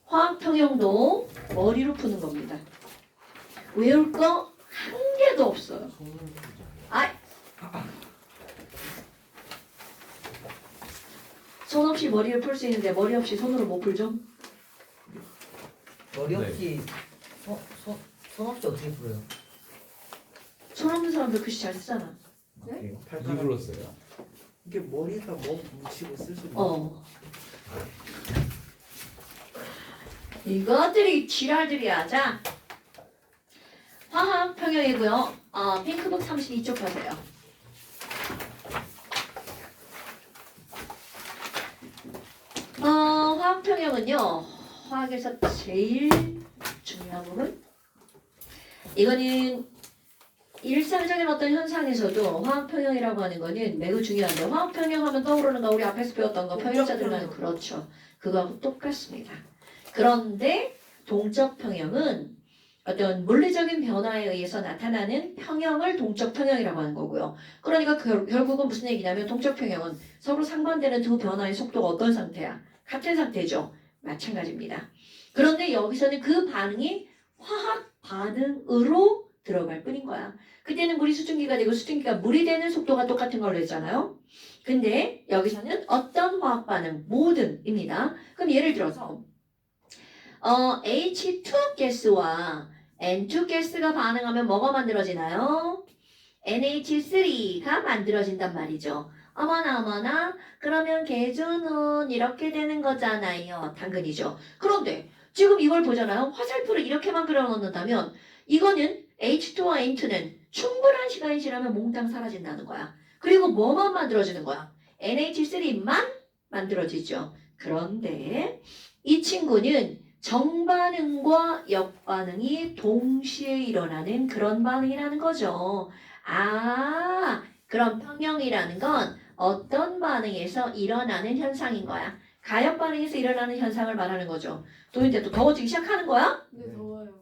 화학 평형도 머리로 푸는 겁니다. 외울 거 한 개도 없어요. 아, 손 없이 머리를 풀 수 있는데 머리 없이 손으로 못 풀죠? 머리 없이 손 없이 어떻게 풀어요? 손 없는 사람들 글씨 잘 쓰잖아. 그래요? 누구 불렀어요? 이게 머리에다 뭐 묻히고 쓸 수 있는 이것들이 지랄들이야. 자, 화학 평형이고요. 핑크북 32쪽 하세요. 화학 평형은요. 화학에서 제일 중요한 부분. 이거는 일상적인 어떤 현상에서도 화학 평형이라고 하는 거는 매우 중요한데 화학 평형하면 떠오르는 거 우리 앞에서 배웠던 거 평형자들만 그렇죠. 그거하고 똑같습니다. 그런데 동적 평형은 어떤 물리적인 변화에 의해서 나타나는 평형을 동적 평형이라고 하는 거고요. 그러니까 결국은 무슨 얘기냐면 동적 평형은 서로 상반되는 두 변화의 속도가 어떤 상태야? 같은 상태죠. 마찬가지입니다. 그런데 여기서는 그 반응이 화학 반응으로 들어갈 뿐인 거야. 그때는 물이 수증기가 되고 수증기가 물이 되는 속도가 똑같은 걸로 했잖아요. 근데 여기서는 어떤 화학 반응? 모든입니다. 그럼 예를 들어서 H2 가스와 N2 가스가 반응하면 뭐가 만들어지나요? NH3가 만들어진단 말이죠. 어머나 그러면 계주는 이렇게 되는 거잖아요. 당근이죠. 그런데 지금 이걸 보잖아요. 화살표를 이렇게만 그려놓는다면 이거는 H2와 N2는 충분한 시간이 지나면 몽땅 사라진다는 거야. 그리고 뭐만 만들어지는 거야? NH3만 만들어지죠. 그런데 이 친구는 정반응과 역반응이 동시에 일어나는 그런 반응이라는 거죠. 그럼 평형이라는 건 어떤 반응에서 일어나는 현상인 거야. 가역 반응에서 일어나는 현상을 말하는 거죠. 또 이제 또 더워지기 시작하는 거야? 네, 더워요.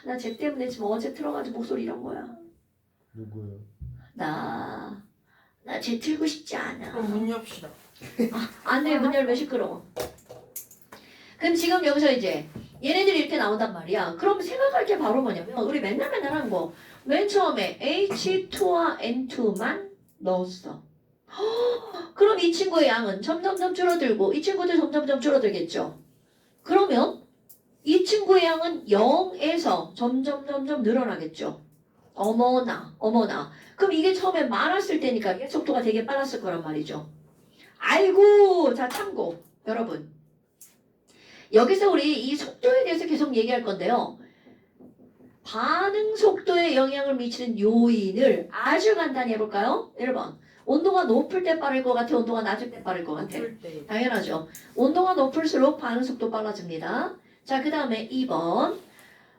나 쟤 때문에 지금 어제 틀어가지고 목소리 이런 거야. 누구요? 나 쟤 틀고 싶지 않아. 그럼 문 엽시다. 안 돼, 문 열면 시끄러워. 그럼 지금 여기서 이제 얘네들이 이렇게 나온단 말이야. 그럼 생각할 게 바로 뭐냐면 우리 맨날 하는 거. 맨 처음에 H2와 N2만 넣었어. 그럼 이 친구의 양은 점점점 줄어들고 이 친구도 점점점 줄어들겠죠. 그러면 이 친구의 양은 0에서 점점점점 늘어나겠죠. 어머나. 그럼 이게 처음에 많았을 때니까 이게 속도가 되게 빨랐을 거란 말이죠. 아이고, 자 참고 여러분. 여기서 우리 이 속도에 대해서 계속 얘기할 건데요. 반응 속도에 영향을 미치는 요인을 아주 간단히 해볼까요? 1번. 온도가 높을 때 빠를 것 같아? 온도가 낮을 때 빠를 것 같아? 높을 때. 당연하죠. 온도가 높을수록 반응 속도 빨라집니다. 자, 그 다음에 2번.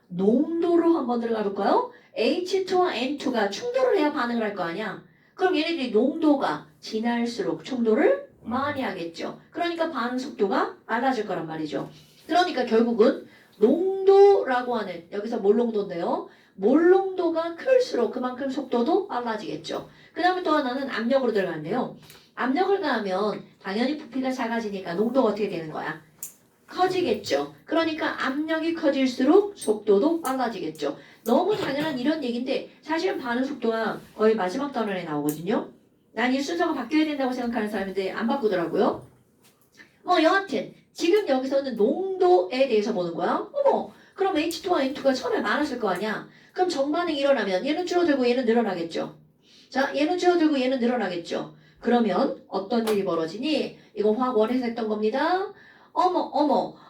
농도로 한번 들어가 볼까요? H2와 N2가 충돌을 해야 반응을 할 거 아니야? 그럼 얘네들이 농도가 진할수록 충돌을 많이 하겠죠. 그러니까 반응 속도가 빨라질 거란 말이죠. 그러니까 결국은 농도라고 하는 여기서 몰농도인데요. 몰농도가 클수록 그만큼 속도도 빨라지겠죠. 그 다음에 또 하나는 압력으로 들어가는데요. 압력을 가하면 당연히 부피가 작아지니까 농도가 어떻게 되는 거야? 커지겠죠. 그러니까 압력이 커질수록 속도도 빨라지겠죠. 너무 당연한 이런 얘기인데 사실은 반응 속도가 거의 마지막 단원에 나오거든요. 난 이 순서가 바뀌어야 된다고 생각하는 사람인데 안 바꾸더라고요. 여하튼 지금 여기서는 농도에 대해서 보는 거야. 그럼 H2와 N2가 처음에 많았을 거 아니야. 그럼 정반응이 일어나면 얘는 줄어들고 얘는 늘어나겠죠. 자, 얘는 줄어들고 얘는 늘어나겠죠. 그러면 어떤 일이 벌어지니? 이거 화학 원에서 했던 겁니다.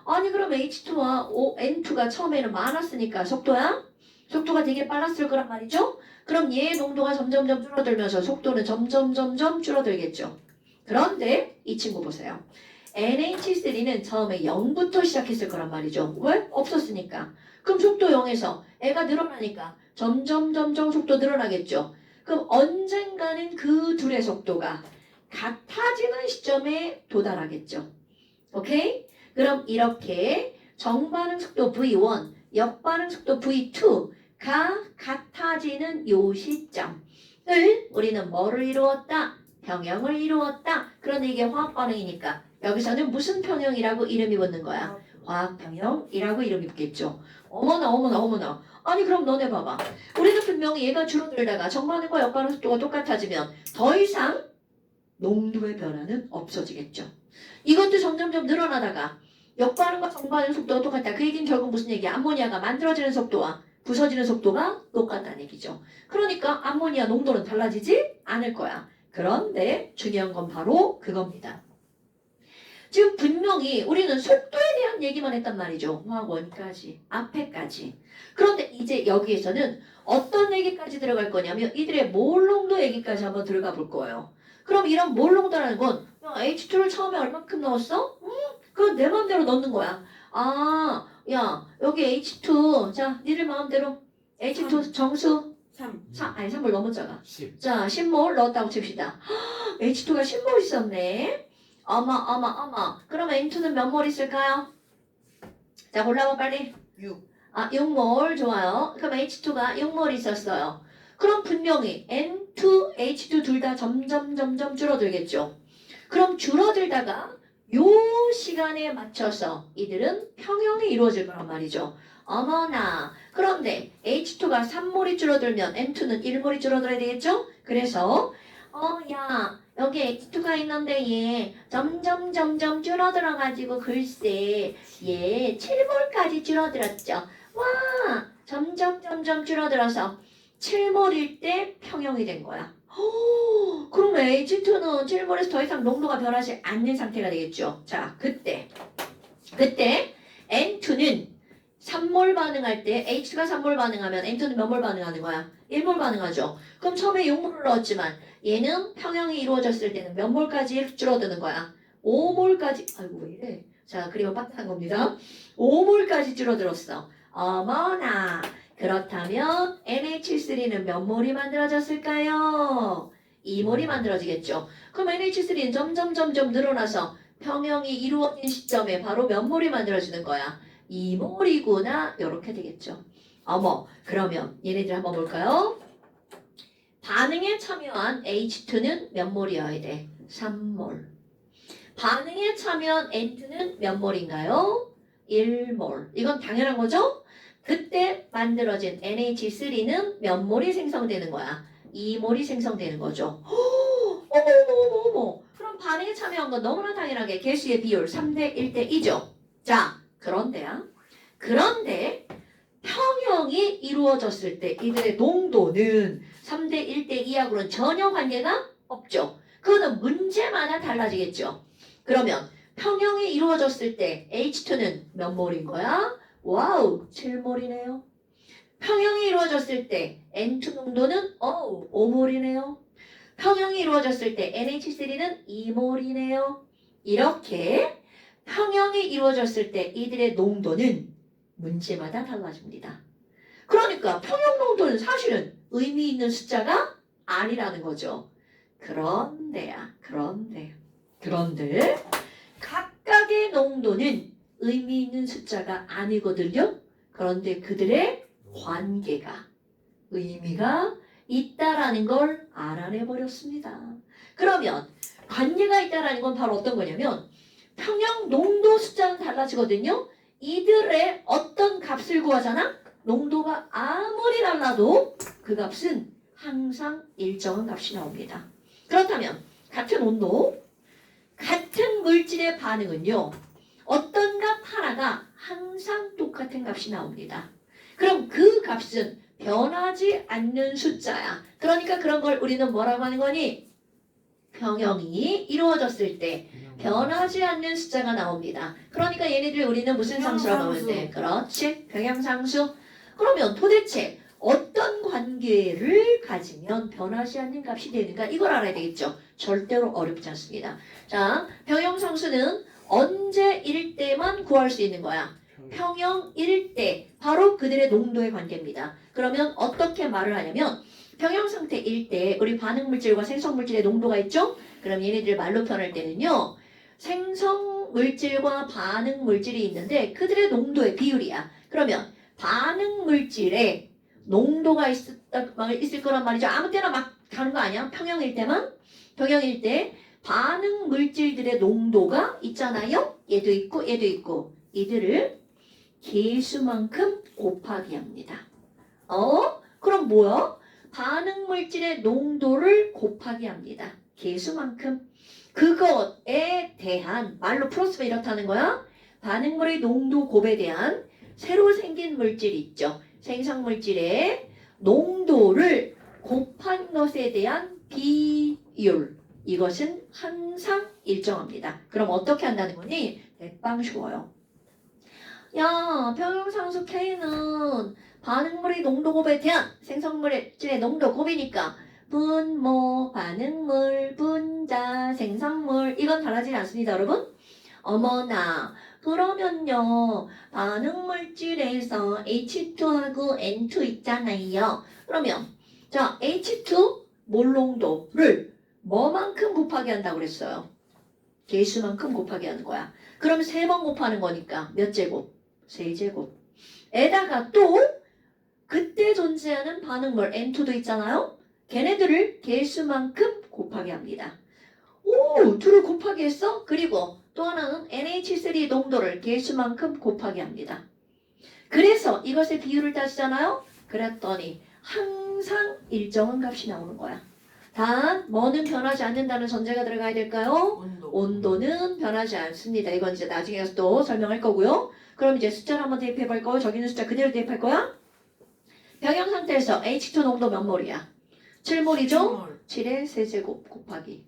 아니 그럼 H2와 N2가 처음에는 많았으니까 속도가 되게 빨랐을 거란 말이죠. 그럼 얘의 농도가 점점점 줄어들면서 속도는 점점점점 줄어들겠죠. 그런데 이 친구 보세요. NH3는 처음에 0부터 시작했을 거란 말이죠. 왜? 없었으니까. 그럼 속도 0에서 애가 늘어나니까 점점점점 속도 늘어나겠죠. 그럼 언젠가는 그 둘의 속도가 같아지는 시점에 도달하겠죠. 오케이? 그럼 이렇게 정반응 속도 V1, 역반응 속도 V2가 같아지는 요 시점을 우리는 뭐를 이루었다? 평형을 이루었다. 그런데 이게 화학 반응이니까 여기서는 무슨 평형이라고 이름이 붙는 거야? 화학평형이라고 이름이 붙겠죠. 어머나 어머나 어머나. 아니 그럼 너네 봐봐. 우리는 분명히 얘가 줄어들다가 정반응과 역반응 속도가 똑같아지면 더 이상 농도의 변화는 없어지겠죠. 이것도 점점점 늘어나다가 역반응과 정반응 속도가 똑같다. 그 얘기는 결국 무슨 얘기야? 암모니아가 만들어지는 속도와 부서지는 속도가 똑같다는 얘기죠. 그러니까 암모니아 농도는 달라지지 않을 거야. 그런데 중요한 건 바로 그겁니다. 지금 분명히 우리는 속도에 대한 얘기만 했단 말이죠. 화학원까지, 앞에까지. 그런데 이제 여기에서는 어떤 얘기까지 들어갈 거냐면 이들의 몰 농도 얘기까지 한번 들어가 볼 거예요. 그럼 이런 몰 농도라는 건 H2를 처음에 얼마큼 넣었어? 그건 내 마음대로 넣는 거야. 아, 야, 여기 H2. 자, 니들 마음대로 H2 정수 3. 3몰 너무 작아. 10. 자, 10몰 넣었다고 칩시다. H2가 10몰 있었네. 어머. 그럼 N2는 몇 몰 있을까요? 자, 골라봐 빨리. 6. 6몰 좋아요. 그럼 H2가 6몰 있었어요. 그럼 분명히 N2, H2 둘 다 점점 줄어들겠죠. 그럼 줄어들다가 요 시간에 맞춰서 이들은 평형이 이루어질 거란 말이죠. 어머나. 그런데 H2가 3몰이 줄어들면 N2는 1몰이 줄어들어야 되겠죠? 그래서 야 여기 H2가 있는데 얘 점점 줄어들어가지고 글쎄 얘 7몰까지 줄어들었죠. 와 점점 줄어들어서 7몰일 때 평형이 된 거야. 그럼 H2는 7몰에서 더 이상 농도가 변하지 않는 상태가 되겠죠. 자 그때 N2는 3몰 반응할 때 H2가 3몰 반응하면 N2는 몇 몰 반응하는 거야? 1몰 반응하죠. 그럼 처음에 6몰을 넣었지만 얘는 평형이 이루어졌을 때는 몇 몰까지 줄어드는 거야? 5몰까지. 아이고 왜 이래? 자 그리고 빡한 겁니다. 5몰까지 줄어들었어. 어머나. 그렇다면 NH3는 몇 몰이 만들어졌을까요? 2몰이 만들어지겠죠. 그럼 NH3는 점점 늘어나서 평형이 이루어진 시점에 바로 몇 몰이 만들어지는 거야? 2몰이구나. 이렇게 되겠죠. 어머, 그러면 얘네들 한번 볼까요? 반응에 참여한 H2는 몇 몰이어야 돼? 3몰. 반응에 참여한 N2는 몇 몰인가요? 1몰. 이건 당연한 거죠? 그때 만들어진 NH3는 몇 몰이 생성되는 거야? 2몰이 생성되는 거죠. 어머. 그럼 반응에 참여한 건 너무나 당연하게 개수의 비율 3대 1대 2죠. 자, 그런데 평형이 이루어졌을 때 이들의 농도는 3대 1대 2하고는 전혀 관계가 없죠. 그거는 문제마다 달라지겠죠. 그러면 평형이 이루어졌을 때 H2는 몇 몰인 거야? 와우, 7몰이네요. 평형이 이루어졌을 때 N2 농도는 5몰이네요. 평형이 이루어졌을 때 NH3는 2몰이네요. 이렇게 평형이 이루어졌을 때 이들의 농도는 문제마다 달라집니다. 그러니까 평형 농도는 사실은 의미 있는 숫자가 아니라는 거죠. 그런데 각각의 농도는 의미 있는 숫자가 아니거든요. 그런데 그들의 관계가 의미가 있다라는 걸 알아내버렸습니다. 그러면 관계가 있다라는 건 바로 어떤 거냐면 평형 농도 숫자는 달라지거든요. 이들의 어떤 값을 구하잖아? 농도가 아무리 달라도 그 값은 항상 일정한 값이 나옵니다. 그렇다면 같은 온도, 같은 물질의 반응은요. 어떤 값 하나가 항상 똑같은 값이 나옵니다. 그럼 그 값은 변하지 않는 숫자야. 그러니까 그런 걸 우리는 뭐라고 하는 거니? 평형이 이루어졌을 때 변하지 않는 숫자가 나옵니다. 그러니까 얘네들 우리는 무슨 상수라고 하면 돼? 그렇지. 평형상수. 그러면 도대체 어떤 관계를 가지면 변하지 않는 값이 되는가? 이걸 알아야 되겠죠. 절대로 어렵지 않습니다. 자, 평형상수는 언제일 때만 구할 수 있는 거야? 평형일 때. 바로 그들의 농도의 관계입니다. 그러면 어떻게 말을 하냐면 평형상태일 때 우리 반응물질과 생성물질의 농도가 있죠? 그럼 얘네들 말로 표현할 때는요. 생성물질과 반응물질이 있는데 그들의 농도의 비율이야. 그러면 반응물질에 농도가 있을 거란 말이죠. 아무 때나 막 가는 거 아니야? 평형일 때만? 평형일 때 반응 물질들의 농도가 있잖아요. 얘도 있고 얘도 있고 이들을 개수만큼 곱하기 합니다. 그럼 뭐야? 반응 물질의 농도를 곱하기 합니다. 개수만큼. 그것에 대한 말로 풀었으면 이렇다는 거야. 반응물의 농도 곱에 대한 새로 생긴 물질 있죠. 생성물질의 농도를 곱한 것에 대한 비율. 이것은 항상 일정합니다. 그럼 어떻게 한다는 거니? 대빵 쉬워요. 야, 평형상수 K는 반응물의 농도 곱에 대한 생성물질의 농도 곱이니까 분모, 반응물, 분자, 생성물 이건 달라지지 않습니다, 여러분. 어머나, 그러면요 반응물질에서 H2하고 N2 있잖아요. 그러면 자 H2 몰 농도를 뭐만큼 곱하기 한다고 그랬어요? 개수만큼 곱하기 하는 거야. 그럼 3번 곱하는 거니까 몇 제곱? 3제곱. 에다가 또 그때 존재하는 반응물 N2도 있잖아요. 걔네들을 개수만큼 곱하기 합니다. 오, 둘을 곱하기 했어? 그리고 또 하나는 NH3 농도를 개수만큼 곱하기 합니다. 그래서 이것의 비율을 따지잖아요. 그랬더니 항상 일정한 값이 나오는 거야. 단 뭐는 변하지 않는다는 전제가 들어가야 될까요? 온도는 변하지 않습니다. 이건 이제 나중에 가서 또 설명할 거고요. 그럼 이제 숫자를 한번 대입해 볼 거고 저기는 숫자 그대로 대입할 거야. 병영 상태에서 H2 농도 몇 몰이야? 7몰이죠? 7의 세제곱 곱하기.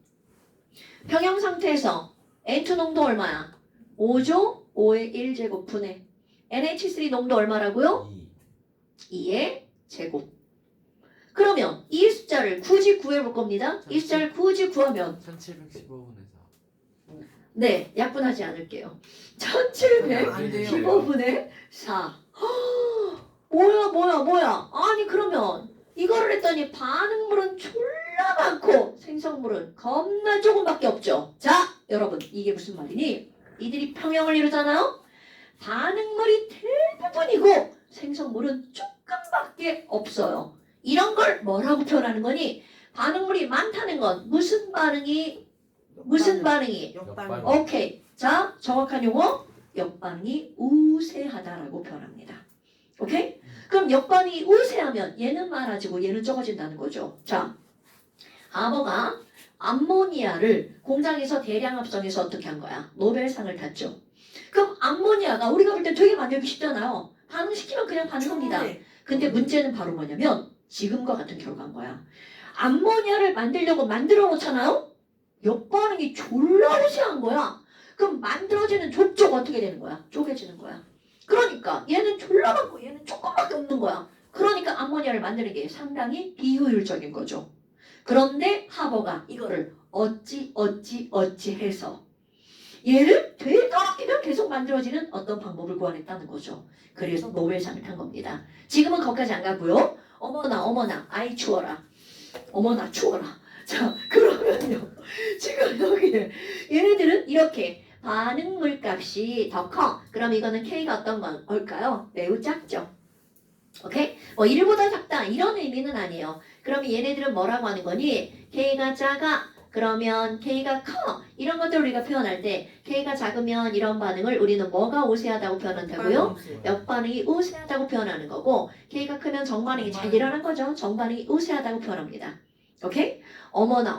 평형 상태에서 N2 농도 얼마야? 5죠? 5의 1제곱 분의 NH3 농도 얼마라고요? 2의 제곱. 그러면 이 숫자를 굳이 구해볼 겁니다. 이 숫자를 굳이 구하면 1715분에서 네, 약분하지 않을게요. 안 돼요. 1715분의 4. 뭐야. 아니 그러면 이거를 했더니 반응물은 졸라 많고 생성물은 겁나 조금밖에 없죠. 자, 여러분 이게 무슨 말이니? 이들이 평형을 이루잖아요. 반응물이 대부분이고 생성물은 조금밖에 없어요. 이런 걸 뭐라고 표현하는 거니? 반응물이 많다는 건 무슨 반응이? 역반응. 오케이. 자, 정확한 용어 역반응이 우세하다라고 표현합니다. 오케이? 그럼 역반응이 우세하면 얘는 많아지고 얘는 적어진다는 거죠. 자, 하버가 암모니아를 공장에서 대량 합성해서 어떻게 한 거야? 노벨상을 탔죠. 그럼 암모니아가 우리가 볼 때 되게 만들기 쉽잖아요. 반응시키면 그냥 반응합니다. 근데 문제는 바로 뭐냐면 지금과 같은 결과인 거야. 암모니아를 만들려고 만들어 놓잖아요? 역반응이 졸라 우세한 거야. 그럼 만들어지는 족족 어떻게 되는 거야? 쪼개지는 거야. 그러니까 얘는 졸라 많고 얘는 조금밖에 없는 거야. 그러니까 암모니아를 만드는 게 상당히 비효율적인 거죠. 그런데 하버가 이거를 어찌 해서 얘를 되도록이면 계속 만들어지는 어떤 방법을 구해냈다는 거죠. 그래서 노벨상을 탄 겁니다. 지금은 거기까지 안 가고요. 어머나 아이 추워라. 어머나 추워라. 자 그러면요. 지금 여기에 얘네들은 이렇게 반응물 값이 더 커. 그럼 이거는 K가 어떤 걸까요? 매우 작죠. 오케이? 뭐 1보다 작다 이런 의미는 아니에요. 그럼 얘네들은 뭐라고 하는 거니? K가 작아. 그러면 K가 커. 이런 것들 우리가 표현할 때 K가 작으면 이런 반응을 우리는 뭐가 우세하다고 표현한다고요? 역반응이 우세하다고 표현하는 거고 K가 크면 정반응이 잘 일어난 거죠. 정반응이 우세하다고 표현합니다. 오케이? 어머나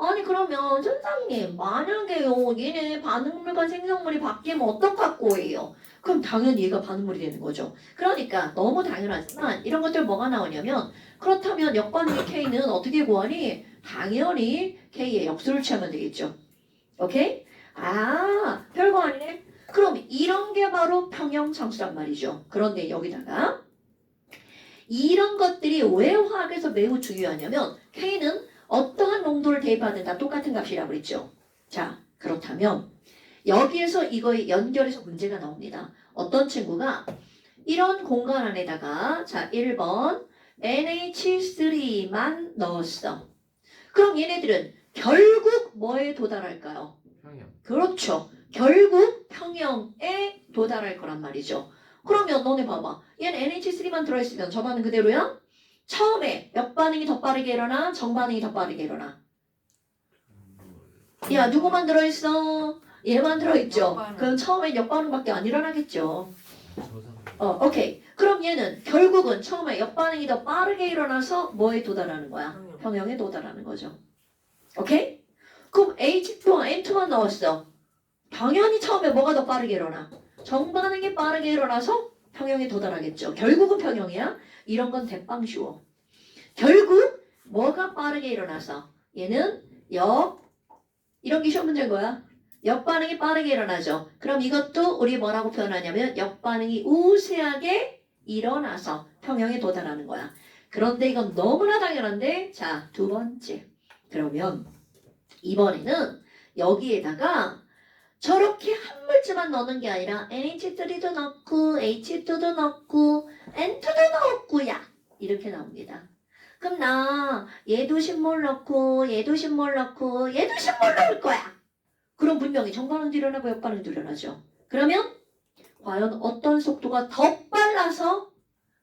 아니 그러면 선생님 만약에요 얘네 반응물과 생성물이 바뀌면 어떡할 거예요? 그럼 당연히 얘가 반응물이 되는 거죠. 그러니까 너무 당연하지만 이런 것들 뭐가 나오냐면 그렇다면 역반응의 K는 어떻게 구하니? 당연히 K의 역수를 취하면 되겠죠. 오케이? 아 별거 아니네. 그럼 이런 게 바로 평형상수란 말이죠. 그런데 여기다가 이런 것들이 왜 화학에서 매우 중요하냐면 K는 어떠한 농도를 대입하든 다 똑같은 값이라고 그랬죠. 자, 그렇다면 여기에서 이거에 연결해서 문제가 나옵니다. 어떤 친구가 이런 공간 안에다가 자 1번 NH3만 넣었어. 그럼 얘네들은 결국 뭐에 도달할까요? 평형. 그렇죠. 결국 평형에 도달할 거란 말이죠. 그러면 너네 봐봐. 얘는 NH3만 들어있으면 저 반응 그대로야? 처음에 역반응이 더 빠르게 일어나? 정반응이 더 빠르게 일어나? 야, 누구만 들어있어? 얘만 들어있죠? 역반응. 그럼 처음엔 역반응밖에 안 일어나겠죠. 저상. 오케이. 그럼 얘는 결국은 처음에 역반응이 더 빠르게 일어나서 뭐에 도달하는 거야? 평형에 도달하는 거죠. 오케이? 그럼 H2와 N2만 넣었어. 당연히 처음에 뭐가 더 빠르게 일어나? 정반응이 빠르게 일어나서 평형에 도달하겠죠. 결국은 평형이야. 이런 건 대빵 쉬워. 결국 뭐가 빠르게 일어나서 얘는 이런 게 시험 문제인 거야. 역반응이 빠르게 일어나죠. 그럼 이것도 우리 뭐라고 표현하냐면 역반응이 우세하게 일어나서 평형에 도달하는 거야. 그런데 이건 너무나 당연한데 자, 두 번째. 그러면 이번에는 여기에다가 저렇게 한 물질만 넣는 게 아니라 NH3도 넣고 H2도 넣고 N2도 넣고야 이렇게 나옵니다. 그럼 나 얘도 신몰 넣고 얘도 신몰 넣고 얘도 신몰 넣을 거야. 그럼 분명히 정반응도 일어나고 역반응도 일어나죠. 그러면 과연 어떤 속도가 더 빨라서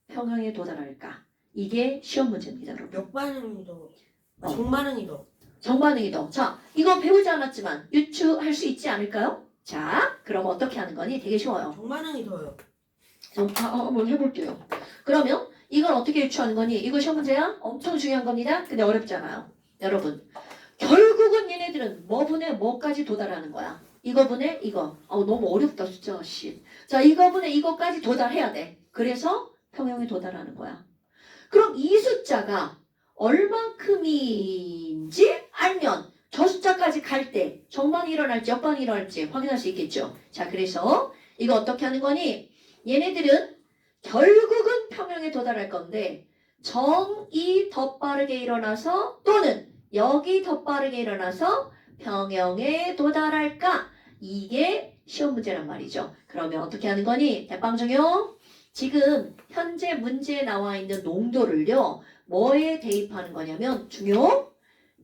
평형에 도달할까? 이게 시험 문제입니다, 여러분. 역반응이 더. 정반응이 더. 정반응이 더. 자, 이거 배우지 않았지만 유추할 수 있지 않을까요? 자, 그럼 어떻게 하는 거니? 되게 쉬워요. 정반응이 더요. 한번 해볼게요. 그러면 이걸 어떻게 유추하는 거니? 이거 시험 문제야? 엄청 중요한 겁니다. 근데 어렵잖아요. 여러분, 결국은 얘네들은 뭐 분에 뭐까지 도달하는 거야? 이거 분에 이거. 너무 어렵다 진짜. 씨. 자, 이거 분에 이거까지 도달해야 돼. 그래서 평형에 도달하는 거야. 그럼 이 숫자가 얼만큼인지 알면 저 숫자까지 갈 때 정반이 일어날지 역반이 일어날지 확인할 수 있겠죠. 자, 그래서 이거 어떻게 하는 거니? 얘네들은 결국은 평형에 도달할 건데 정이 더 빠르게 일어나서 또는 역이 더 빠르게 일어나서 평형에 도달할까? 이게 시험 문제란 말이죠. 그러면 어떻게 하는 거니? 대빵정용. 지금 현재 문제에 나와 있는 농도를요. 뭐에 대입하는 거냐면 중요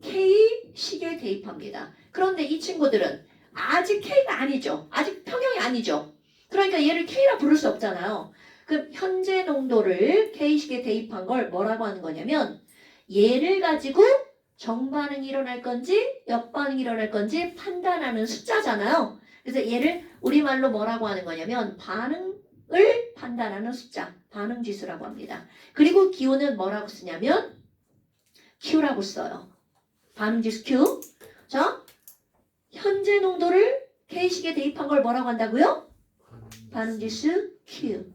K식에 대입합니다. 그런데 이 친구들은 아직 K가 아니죠. 아직 평형이 아니죠. 그러니까 얘를 K라 부를 수 없잖아요. 그럼 현재 농도를 K식에 대입한 걸 뭐라고 하는 거냐면 얘를 가지고 정반응이 일어날 건지 역반응이 일어날 건지 판단하는 숫자잖아요. 그래서 얘를 우리말로 뭐라고 하는 거냐면 반응을 판단하는 숫자, 반응지수라고 합니다. 그리고 기호는 뭐라고 쓰냐면 Q라고 써요. 반응지수 Q. 자, 현재 농도를 K식에 대입한 걸 뭐라고 한다고요? 반응지수 Q.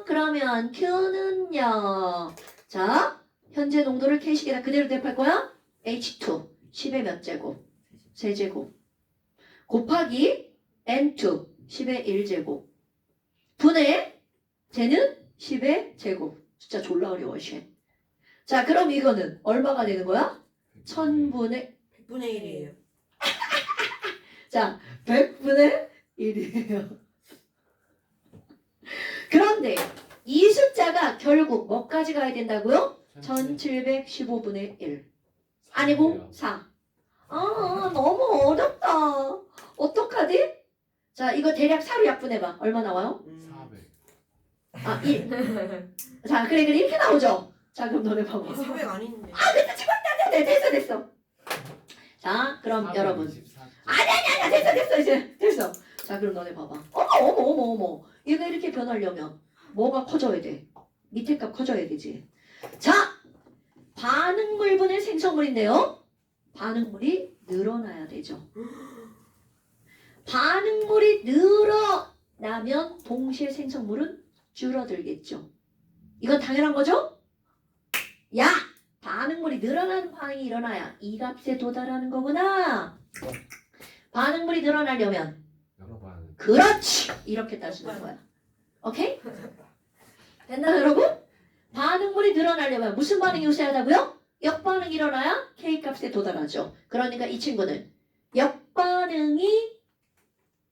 그러면 Q는요. 자, 현재 농도를 K식에다 그대로 대입할 거야? H2 10의 몇 제곱? 세제곱 곱하기 N2 10의 1제곱 분의 쟤는 10의 제곱. 숫자 졸라 어려워 쟤. 자, 그럼 이거는 얼마가 되는 거야? 1000분의 100분의 1이에요. 자, 100분의 1이에요. 그런데 이 숫자가 결국 뭐까지 가야 된다고요? 1715분의 1. 아니고 4. 너무 어렵다. 어떡하지? 자, 이거 대략 4로 약분해봐. 얼마 나와요? 400. 1. 자, 그래 이렇게 나오죠? 자, 그럼 너네 봐봐. 400 아닌데. 됐어. 자, 그럼 여러분. 424. 아니야, 됐어, 이제. 됐어. 자, 그럼 너네 봐봐. 어머. 얘가 이렇게 변하려면 뭐가 커져야 돼? 밑에 값 커져야 되지. 자, 반응물분의 생성물인데요. 반응물이 늘어나야 되죠. 반응물이 늘어나면 동시에 생성물은 줄어들겠죠. 이건 당연한 거죠? 야! 반응물이 늘어나는 반응이 일어나야 이 값에 도달하는 거구나. 반응물이 늘어나려면 여러 번. 그렇지! 이렇게 따지는 거야. 오케이? 됐나 여러분? 반응물이 늘어나려면 무슨 반응이 우세하다고요? 역반응이 일어나야 K값에 도달하죠. 그러니까 이 친구는 역반응이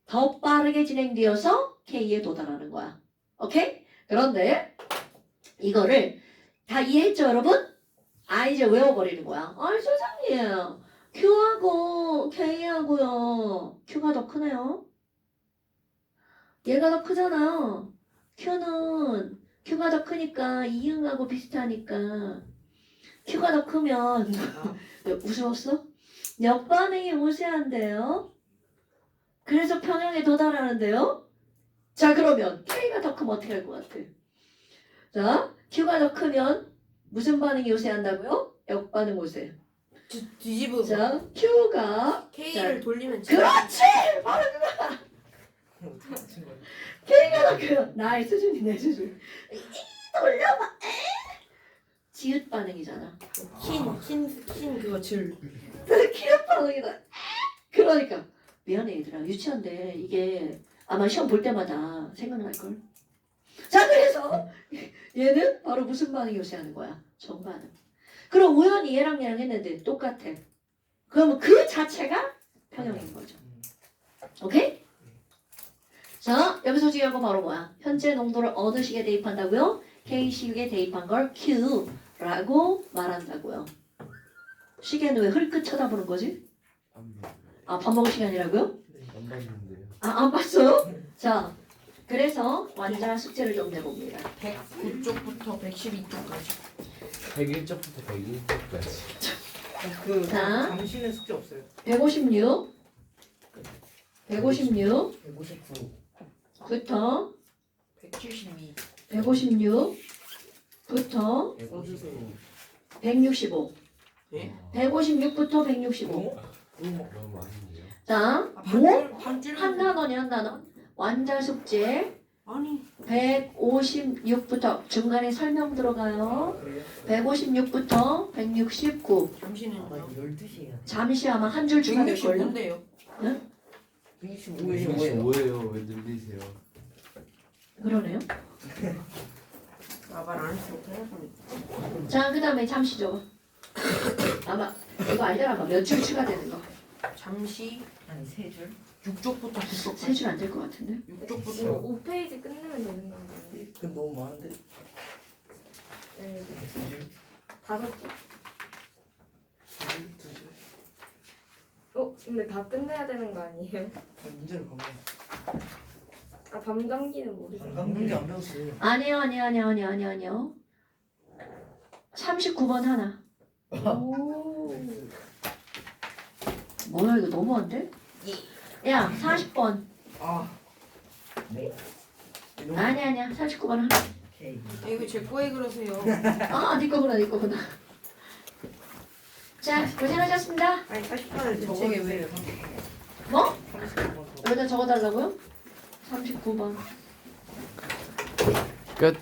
더 빠르게 진행되어서 K에 도달하는 거야. 오케이? 그런데 이거를 다 이해했죠 여러분? 이제 외워버리는 거야. 선생님 Q하고 K하고요. Q가 더 크네요. 얘가 더 크잖아요. Q가 더 크니까 이응하고 비슷하니까 Q가 더 크면 왜 웃었어? 역반응이 우세한데요. 그래서 평형에 도달하는데요. 자, 그러면 K가 더 크면 어떻게 할 것 같아? 자, Q가 더 크면 무슨 반응이 우세한다고요? 역반응 우세. 뒤집어. 자, Q가 K를 돌리면 그렇지! 바로 K가 더 크면 나의 수준이 내 수준. 이 돌려봐. 지읒 반응이잖아. 흰 그거 질. 기억 반응이다. 그러니까 미안해 얘들아 유치한데 이게 아마 시험 볼 때마다 생각날걸. 자 그래서 얘는 바로 무슨 반응이 요새하는 거야? 정반응. 그럼 우연히 얘랑 했는데 똑같아. 그러면 그 자체가 평형인 거죠. 오케이? 자 여기서 중요한 건 바로 뭐야? 현재 농도를 어느 식에 대입한다고요? K식에 대입한 걸 Q라고 말한다고요. 시계는 왜 흘끗 쳐다보는 거지? 안 봐요. 아, 밥 먹을 시간이라고요? 안 봤는데요. 아, 안 봤어요? 자, 그래서 완자 숙제를 좀 내봅니다. 109쪽부터 112쪽까지. 101쪽부터 101쪽까지. 그 자. 당신의 숙제 없어요? 156, 156부터 159 172. 156부터 써주세요. 165. 예? 156부터 165. 너무 너무 많은데요. 자, 뭐? 반줄 한 단원이 한 단원. 완자 숙제 아니 156부터 중간에 설명 들어가요. 그래요? 156부터 169. 잠시는요. 12시에요. 잠시 아마 한 줄 추가될걸요? 165인데요. 165예요. 165예요. 왜 늘리세요? 그러네요. 말 안 했으면 telefon. 자, 그 다음에 잠시 줘. 아마 이거 알잖아. 아마 몇 줄 추가되는 거. 잠시 아니 3줄? 6쪽부터 세 9쪽까지. 줄 안 될 것 같은데. 6쪽부터 5페이지 끝내면 되는 건가요? 그건 너무 많은데? 네, 2줄? 5개? 2줄? 근데 다 끝내야 되는 거 아니에요? 문제를 보면 아, 밤감기는 모르겠어요. 관광문제 안 배웠어요. 아니요. 39번 하나. 오. 뭐야 이거 너무한데? 야 40번. 아 네? 아니야 39번 하나. 오케이. 이거 제 거에 그러세요. 아, 네 거구나. 자, 고생하셨습니다. 아니 40판을 제 적어 책에 주세요. 뭐? 39번 여기다 적어달라고요? 39번. 끝.